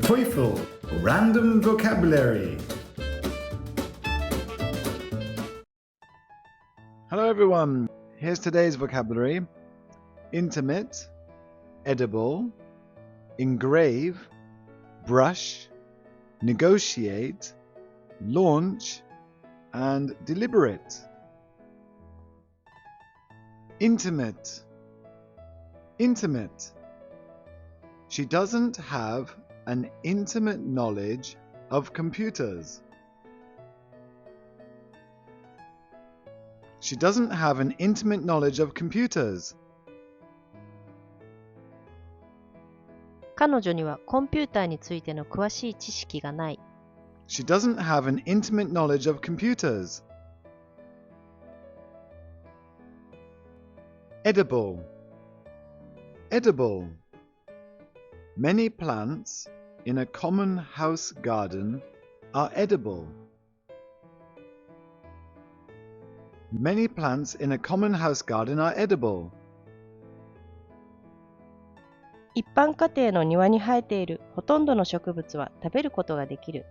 TOEFL Random Vocabulary. Hello everyone, here's today's vocabulary. Intimate, edible, engrave, brush, negotiate, launch, and deliberate. Intimate. Intimate. She doesn't have an intimate knowledge of computers. She doesn't have an intimate knowledge of computers. 彼女にはコンピューターについての詳しい知識がない。She doesn't have an intimate knowledge of computers. Edible. Edible. Many plants in a common house garden are edible. Many plants in a common house garden are edible. 一般家庭の庭に生えているほとんどの植物は食べることができる。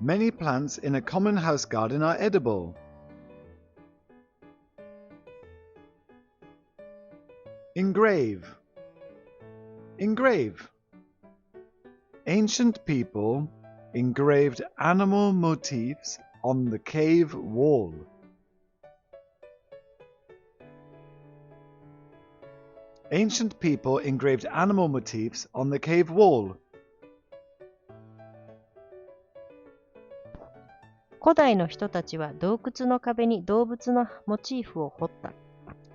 Many plants in a common house garden are edible. Engrave. Engrave. Ancient people engraved animal motifs on the cave wall. Ancient people engraved animal motifs on the cave wall. 古代の人たちは洞窟の壁に動物のモチーフを彫った。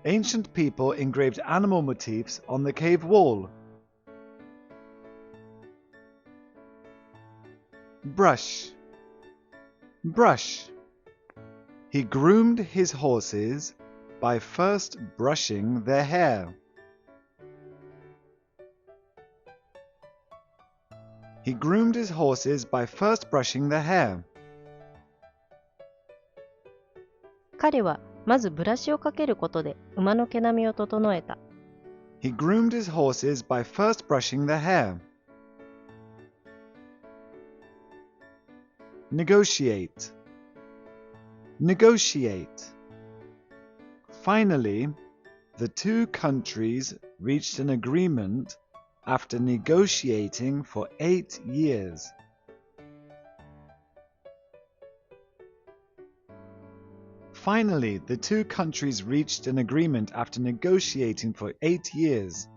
Ancient people engraved animal motifs on the cave wall. Brush. Brush. He groomed his horses by first brushing their hair. He groomed his horses by first brushing their hair. 彼はまずブラシをかけることで馬の毛並みを整えた。He groomed his horses by first brushing their hair. Negotiate. Negotiate. Finally, the two countries reached an agreement after negotiating for 8 years. Finally, the two countries reached an agreement after negotiating for 8 years.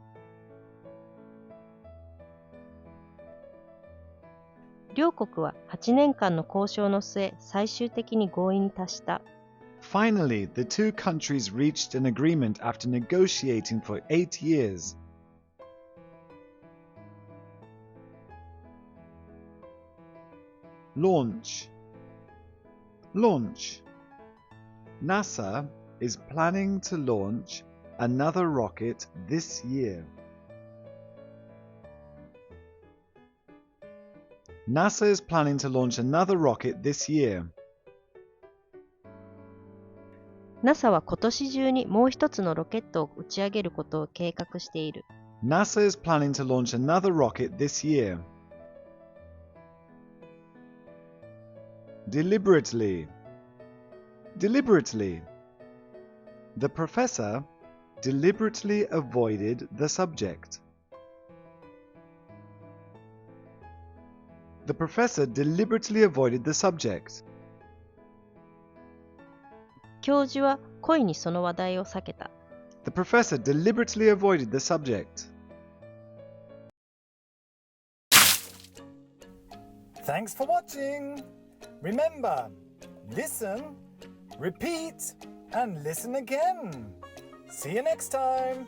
両国は8年間の交渉の末、最終的に合意に達した。Finally, the two countries reached an agreement after negotiating for 8 years. Launch. Launch. NASA is planning to launch another rocket this year. NASA is planning to launch another rocket this year. NASA は今年中にもう一つのロケットを打ち上げることを計画している。NASA is planning to launch another rocket this year. Deliberately. Deliberately. The professor deliberately avoided the subject. The professor deliberately avoided the subject. 教授は故意にその話題を避けた。The professor deliberately avoided the subject. Thanks for watching. Remember, listen, repeat, and listen again. See you next time.